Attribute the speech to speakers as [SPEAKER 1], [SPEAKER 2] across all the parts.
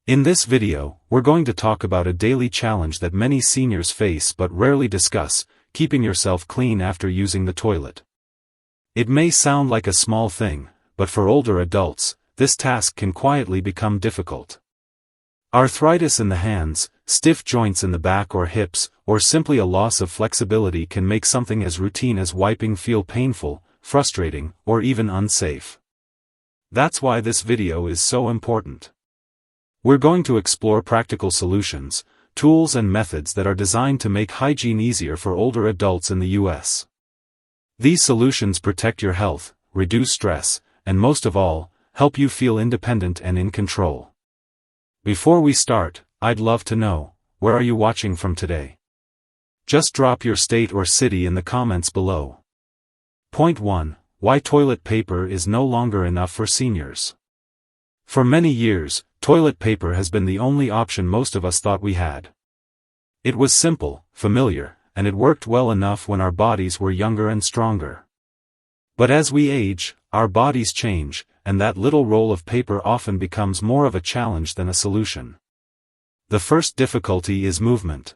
[SPEAKER 1] In this video, we're going to talk about a daily challenge that many seniors face but rarely discuss: keeping yourself clean after using the toilet. It may sound like a small thing, but for older adults, this task can quietly become difficult. Arthritis in the hands, stiff joints in the back or hips, or simply a loss of flexibility can make something as routine as wiping feel painful, frustrating, or even unsafe. That's why this video is so important. We're going to explore practical solutions, tools and methods that are designed to make hygiene easier for older adults in the US. These solutions protect your health, reduce stress, and most of all, help you feel independent and in control. Before we start, I'd love to know, where are you watching from today? Just drop your state or city in the comments below. Point 1. Why toilet paper is no longer enough for seniors. For many years, toilet paper has been the only option most of us thought we had. It was simple, familiar, and it worked well enough when our bodies were younger and stronger. But as we age, our bodies change, and that little roll of paper often becomes more of a challenge than a solution. The first difficulty is movement.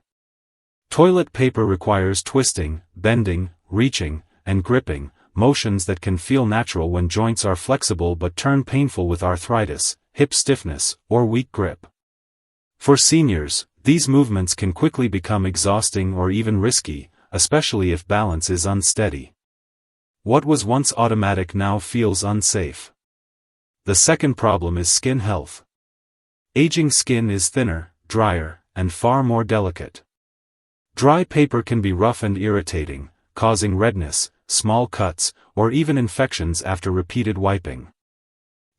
[SPEAKER 1] Toilet paper requires twisting, bending, reaching, and gripping, motions that can feel natural when joints are flexible but turn painful with arthritis, hip stiffness, or weak grip. For seniors, these movements can quickly become exhausting or even risky, especially if balance is unsteady. What was once automatic now feels unsafe. The second problem is skin health. Aging skin is thinner, drier, and far more delicate. Dry paper can be rough and irritating, causing redness, small cuts, or even infections after repeated wiping.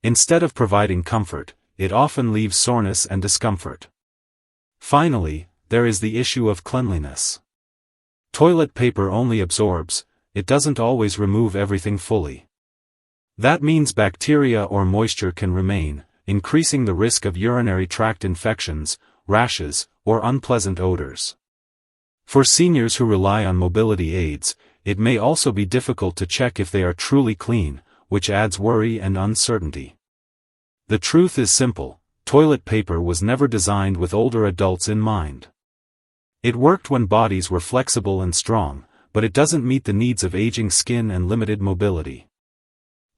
[SPEAKER 1] Instead of providing comfort, it often leaves soreness and discomfort. Finally, there is the issue of cleanliness. Toilet paper only absorbs, it doesn't always remove everything fully. That means bacteria or moisture can remain, increasing the risk of urinary tract infections, rashes, or unpleasant odors. For seniors who rely on mobility aids, it may also be difficult to check if they are truly clean, which adds worry and uncertainty. The truth is simple: toilet paper was never designed with older adults in mind. It worked when bodies were flexible and strong, but it doesn't meet the needs of aging skin and limited mobility.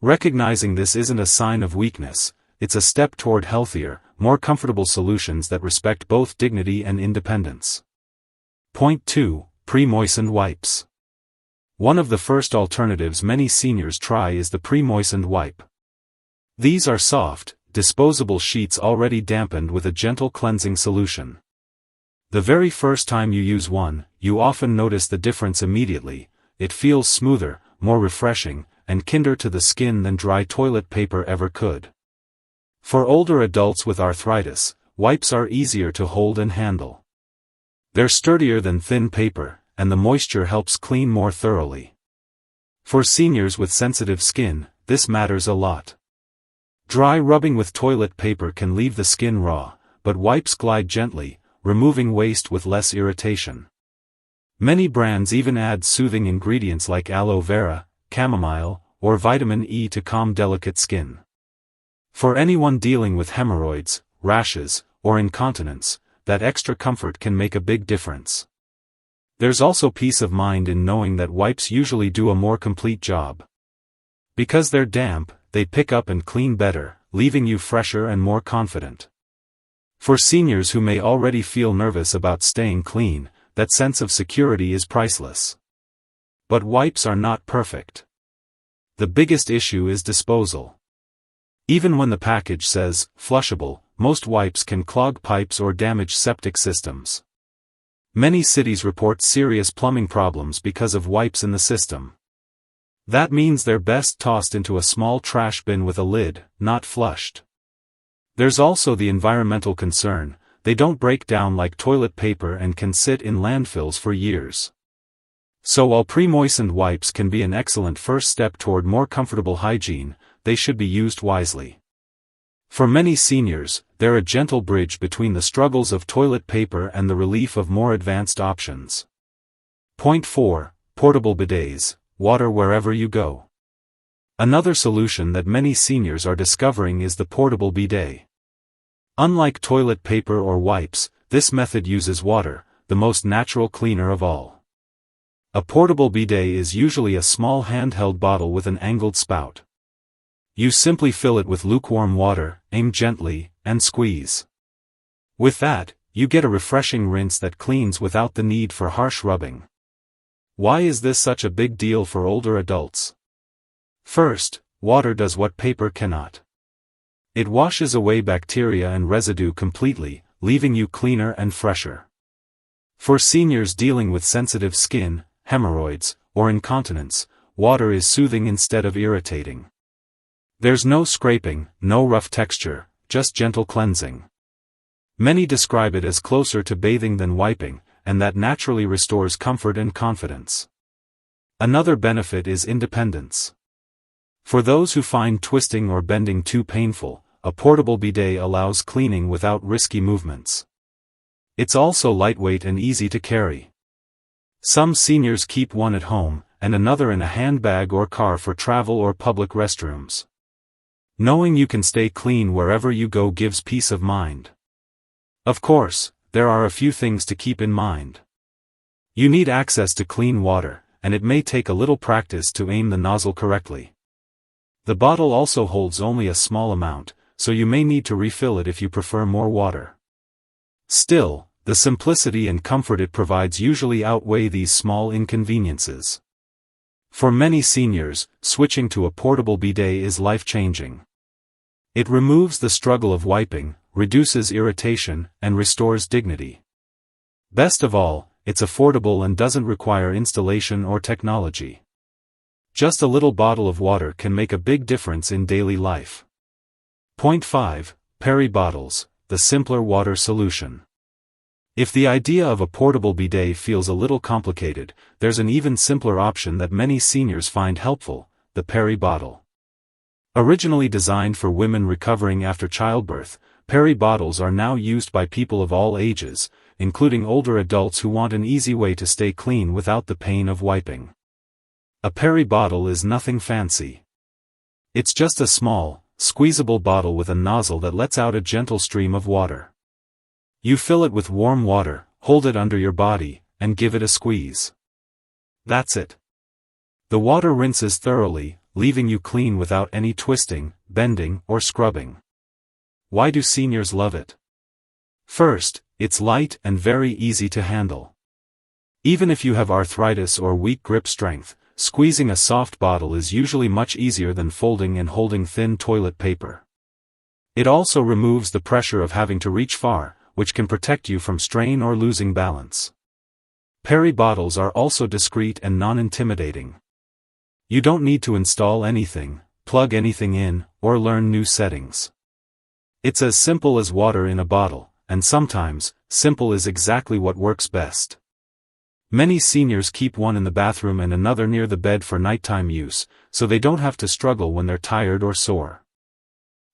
[SPEAKER 1] Recognizing this isn't a sign of weakness, it's a step toward healthier, more comfortable solutions that respect both dignity and independence. Point 2. Pre-moistened wipes. One of the first alternatives many seniors try is the pre-moistened wipe. These are soft, disposable sheets already dampened with a gentle cleansing solution. The very first time you use one, you often notice the difference immediately. It feels smoother, more refreshing, and kinder to the skin than dry toilet paper ever could. For older adults with arthritis, wipes are easier to hold and handle. They're sturdier than thin paper, and the moisture helps clean more thoroughly. For seniors with sensitive skin, this matters a lot. Dry rubbing with toilet paper can leave the skin raw, but wipes glide gently, removing waste with less irritation. Many brands even add soothing ingredients like aloe vera, chamomile, or vitamin E to calm delicate skin. For anyone dealing with hemorrhoids, rashes, or incontinence, that extra comfort can make a big difference. There's also peace of mind in knowing that wipes usually do a more complete job. Because they're damp, they pick up and clean better, leaving you fresher and more confident. For seniors who may already feel nervous about staying clean, that sense of security is priceless. But wipes are not perfect. The biggest issue is disposal. Even when the package says flushable, most wipes can clog pipes or damage septic systems. Many cities report serious plumbing problems because of wipes in the system. That means they're best tossed into a small trash bin with a lid, not flushed. There's also the environmental concern: they don't break down like toilet paper and can sit in landfills for years. So while pre-moistened wipes can be an excellent first step toward more comfortable hygiene, they should be used wisely. For many seniors, they're a gentle bridge between the struggles of toilet paper and the relief of more advanced options. Point 4. Portable bidets, water wherever you go. Another solution that many seniors are discovering is the portable bidet. Unlike toilet paper or wipes, this method uses water, the most natural cleaner of all. A portable bidet is usually a small handheld bottle with an angled spout. You simply fill it with lukewarm water, aim gently, and squeeze. With that, you get a refreshing rinse that cleans without the need for harsh rubbing. Why is this such a big deal for older adults? First, water does what paper cannot. It washes away bacteria and residue completely, leaving you cleaner and fresher. For seniors dealing with sensitive skin, hemorrhoids, or incontinence, water is soothing instead of irritating. There's no scraping, no rough texture, just gentle cleansing. Many describe it as closer to bathing than wiping, and that naturally restores comfort and confidence. Another benefit is independence. For those who find twisting or bending too painful, a portable bidet allows cleaning without risky movements. It's also lightweight and easy to carry. Some seniors keep one at home, and another in a handbag or car for travel or public restrooms. Knowing you can stay clean wherever you go gives peace of mind. Of course, there are a few things to keep in mind. You need access to clean water, and it may take a little practice to aim the nozzle correctly. The bottle also holds only a small amount, so you may need to refill it if you prefer more water. Still, the simplicity and comfort it provides usually outweigh these small inconveniences. For many seniors, switching to a portable bidet is life-changing. It removes the struggle of wiping, reduces irritation, and restores dignity. Best of all, it's affordable and doesn't require installation or technology. Just a little bottle of water can make a big difference in daily life. Point 5. Peri bottles, the simpler water solution. If the idea of a portable bidet feels a little complicated, there's an even simpler option that many seniors find helpful: the peri bottle. Originally designed for women recovering after childbirth, peri bottles are now used by people of all ages, including older adults who want an easy way to stay clean without the pain of wiping. A peri bottle is nothing fancy. It's just a small, squeezable bottle with a nozzle that lets out a gentle stream of water. You fill it with warm water, hold it under your body, and give it a squeeze. That's it. The water rinses thoroughly, leaving you clean without any twisting, bending, or scrubbing. Why do seniors love it? First, it's light and very easy to handle. Even if you have arthritis or weak grip strength, squeezing a soft bottle is usually much easier than folding and holding thin toilet paper. It also removes the pressure of having to reach far, which can protect you from strain or losing balance. Peri bottles are also discreet and non-intimidating. You don't need to install anything, plug anything in, or learn new settings. It's as simple as water in a bottle, and sometimes, simple is exactly what works best. Many seniors keep one in the bathroom and another near the bed for nighttime use, so they don't have to struggle when they're tired or sore.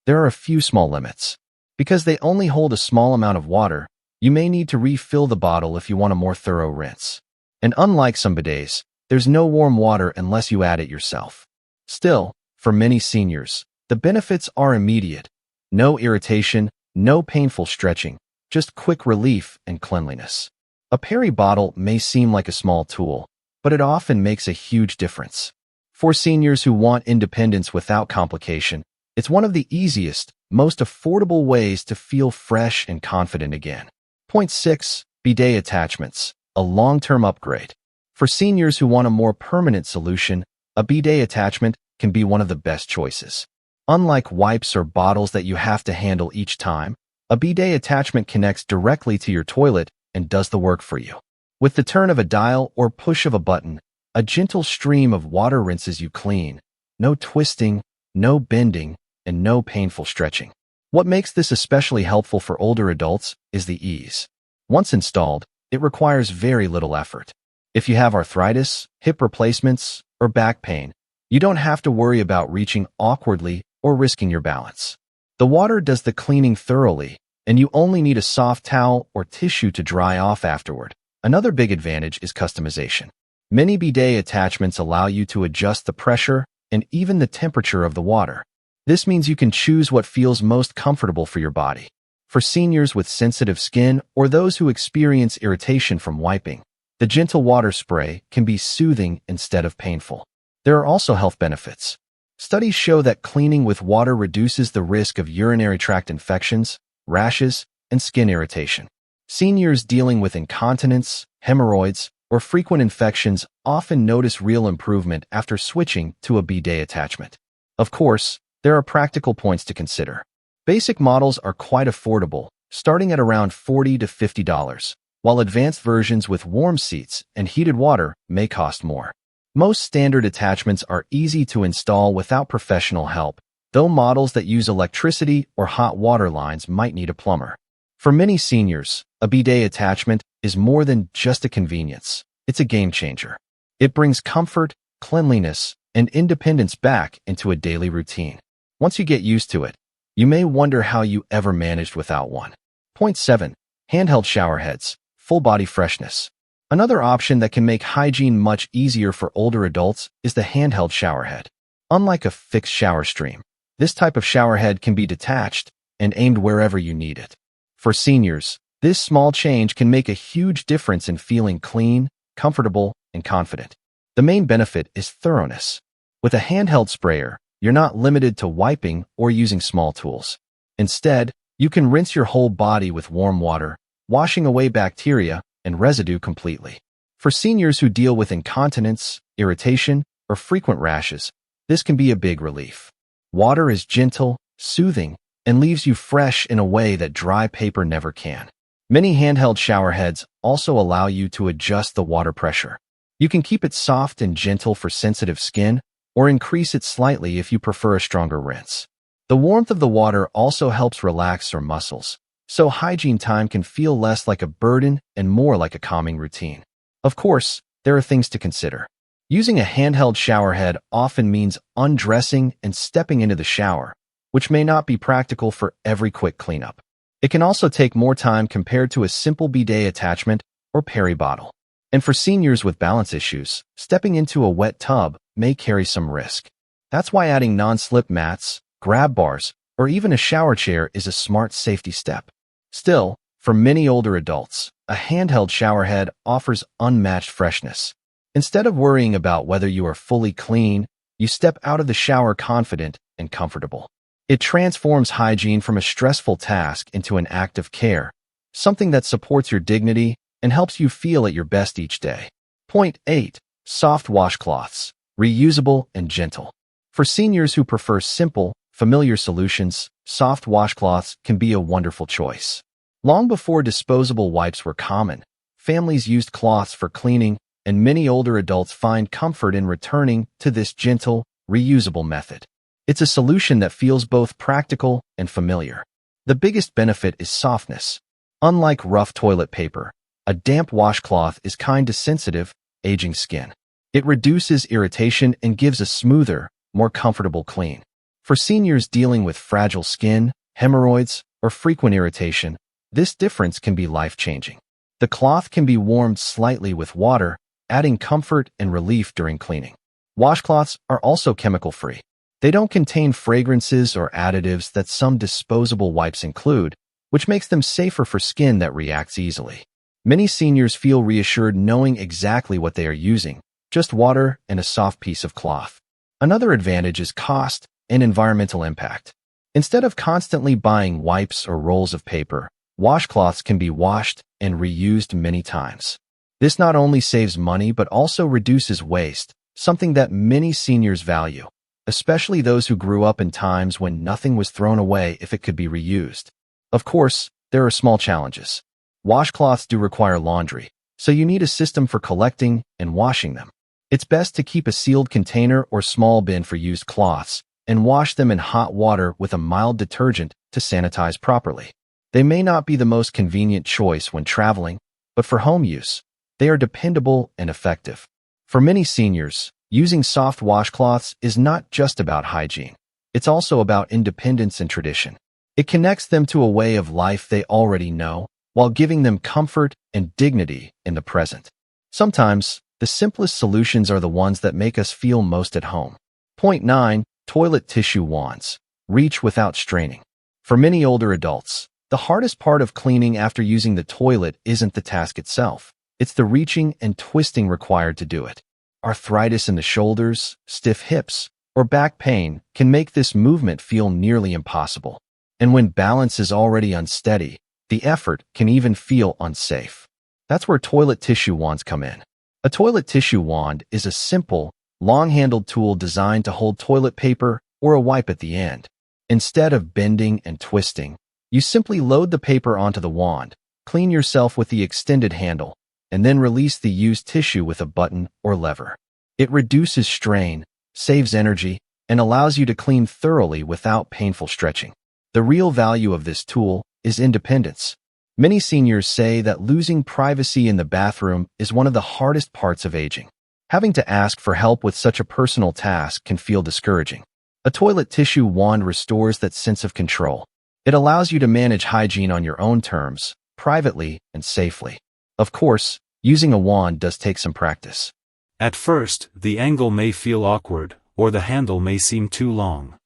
[SPEAKER 2] There are a few small limits. Because they only hold a small amount of water, you may need to refill the bottle if you want a more thorough rinse. And unlike some bidets, there's no warm water unless you add it yourself. Still, for many seniors, the benefits are immediate. No irritation, no painful stretching, just quick relief and cleanliness. A peri bottle may seem like a small tool, but it often makes a huge difference. For seniors who want independence without complication, it's one of the easiest, most affordable ways to feel fresh and confident again. Point 6. Bidet attachments, a long-term upgrade. For seniors who want a more permanent solution, a bidet attachment can be one of the best choices. Unlike wipes or bottles that you have to handle each time, a bidet attachment connects directly to your toilet and does the work for you. With the turn of a dial or push of a button, a gentle stream of water rinses you clean. No twisting, no bending, and no painful stretching. What makes this especially helpful for older adults is the ease. Once installed, it requires very little effort. If you have arthritis, hip replacements, or back pain, you don't have to worry about reaching awkwardly or risking your balance. The water does the cleaning thoroughly, and you only need a soft towel or tissue to dry off afterward. Another big advantage is customization. Many bidet attachments allow you to adjust the pressure and even the temperature of the water. This means you can choose what feels most comfortable for your body. For seniors with sensitive skin or those who experience irritation from wiping, the gentle water spray can be soothing instead of painful. There are also health benefits. Studies show that cleaning with water reduces the risk of urinary tract infections, rashes, and skin irritation. Seniors dealing with incontinence, hemorrhoids, or frequent infections often notice real improvement after switching to a bidet attachment. Of course, there are practical points to consider. Basic models are quite affordable, starting at around $40 to $50, while advanced versions with warm seats and heated water may cost more. Most standard attachments are easy to install without professional help, though models that use electricity or hot water lines might need a plumber. For many seniors, a bidet attachment is more than just a convenience. It's a game changer. It brings comfort, cleanliness, and independence back into a daily routine. Once you get used to it, you may wonder how you ever managed without one. Point 7. Handheld shower heads, full body freshness. Another option that can make hygiene much easier for older adults is the handheld shower head. Unlike a fixed shower stream, this type of shower head can be detached and aimed wherever you need it. For seniors, this small change can make a huge difference in feeling clean, comfortable, and confident. The main benefit is thoroughness. With a handheld sprayer, you're not limited to wiping or using small tools. Instead, you can rinse your whole body with warm water, washing away bacteria and residue completely. For seniors who deal with incontinence, irritation, or frequent rashes, this can be a big relief. Water is gentle, soothing, and leaves you fresh in a way that dry paper never can. Many handheld shower heads also allow you to adjust the water pressure. You can keep it soft and gentle for sensitive skin, or increase it slightly if you prefer a stronger rinse. The warmth of the water also helps relax your muscles, so hygiene time can feel less like a burden and more like a calming routine. Of course, there are things to consider. Using a handheld shower head often means undressing and stepping into the shower, which may not be practical for every quick cleanup. It can also take more time compared to a simple bidet attachment or peri bottle. And for seniors with balance issues, stepping into a wet tub may carry some risk. That's why adding non-slip mats, grab bars, or even a shower chair is a smart safety step. Still, for many older adults, a handheld shower head offers unmatched freshness. Instead of worrying about whether you are fully clean, you step out of the shower confident and comfortable. It transforms hygiene from a stressful task into an act of care, something that supports your dignity and helps you feel at your best each day. Point 8. Soft washcloths, reusable and gentle. For seniors who prefer simple, familiar solutions, soft washcloths can be a wonderful choice. Long before disposable wipes were common, families used cloths for cleaning, and many older adults find comfort in returning to this gentle, reusable method. It's a solution that feels both practical and familiar. The biggest benefit is softness. Unlike rough toilet paper, a damp washcloth is kind to sensitive, aging skin. It reduces irritation and gives a smoother, more comfortable clean. For seniors dealing with fragile skin, hemorrhoids, or frequent irritation, this difference can be life-changing. The cloth can be warmed slightly with water, adding comfort and relief during cleaning. Washcloths are also chemical-free. They don't contain fragrances or additives that some disposable wipes include, which makes them safer for skin that reacts easily. Many seniors feel reassured knowing exactly what they are using, just water and a soft piece of cloth. Another advantage is cost and environmental impact. Instead of constantly buying wipes or rolls of paper, washcloths can be washed and reused many times. This not only saves money but also reduces waste, something that many seniors value, especially those who grew up in times when nothing was thrown away if it could be reused. Of course, there are small challenges. Washcloths do require laundry, so you need a system for collecting and washing them. It's best to keep a sealed container or small bin for used cloths and wash them in hot water with a mild detergent to sanitize properly. They may not be the most convenient choice when traveling, but for home use, they are dependable and effective. For many seniors, using soft washcloths is not just about hygiene. It's also about independence and tradition. It connects them to a way of life they already know, while giving them comfort and dignity in the present. Sometimes, the simplest solutions are the ones that make us feel most at home. Point 9. Toilet tissue wands. Reach without straining. For many older adults, The hardest part of cleaning after using the toilet isn't the task itself. It's the reaching and twisting required to do it. Arthritis in the shoulders, stiff hips, or back pain can make this movement feel nearly impossible. And when balance is already unsteady, the effort can even feel unsafe. That's where toilet tissue wands come in. A toilet tissue wand is a simple, long-handled tool designed to hold toilet paper or a wipe at the end. Instead of bending and twisting, you simply load the paper onto the wand, clean yourself with the extended handle, and then release the used tissue with a button or lever. It reduces strain, saves energy, and allows you to clean thoroughly without painful stretching. The real value of this tool is independence. Many seniors say that losing privacy in the bathroom is one of the hardest parts of aging. Having to ask for help with such a personal task can feel discouraging. A toilet tissue wand restores that sense of control. It allows you to manage hygiene on your own terms, privately and safely. Of course, using a wand does take some practice.
[SPEAKER 1] At first, the angle may feel awkward, or the handle may seem too long.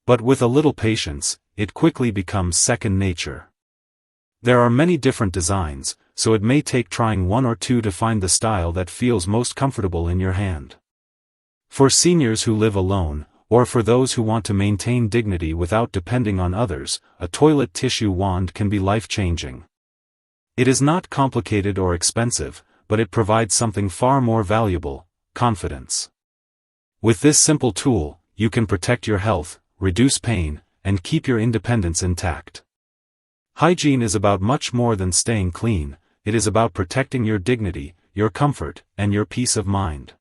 [SPEAKER 1] But with a little patience, it quickly becomes second nature. There are many different designs, so it may take trying one or two to find the style that feels most comfortable in your hand. For seniors who live alone, or for those who want to maintain dignity without depending on others, a toilet tissue wand can be life-changing. It is not complicated or expensive, but it provides something far more valuable: confidence. With this simple tool, you can protect your health, reduce pain, and keep your independence intact. Hygiene is about much more than staying clean. It is about protecting your dignity, your comfort, and your peace of mind.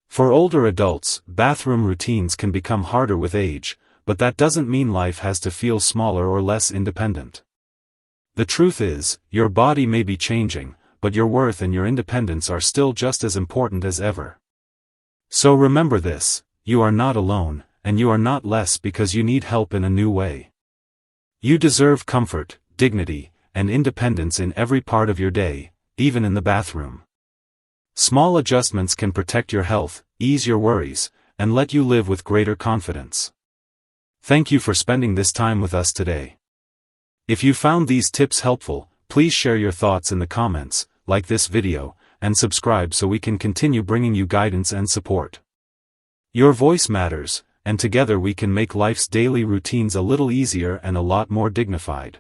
[SPEAKER 1] For older adults, bathroom routines can become harder with age, but that doesn't mean life has to feel smaller or less independent. The truth is, your body may be changing, but your worth and your independence are still just as important as ever. So remember this: you are not alone, and you are not less because you need help in a new way. You deserve comfort, dignity, and independence in every part of your day, even in the bathroom. Small adjustments can protect your health, ease your worries, and let you live with greater confidence. Thank you for spending this time with us today. If you found these tips helpful, please share your thoughts in the comments, like this video, and subscribe so we can continue bringing you guidance and support. Your voice matters, and together we can make life's daily routines a little easier and a lot more dignified.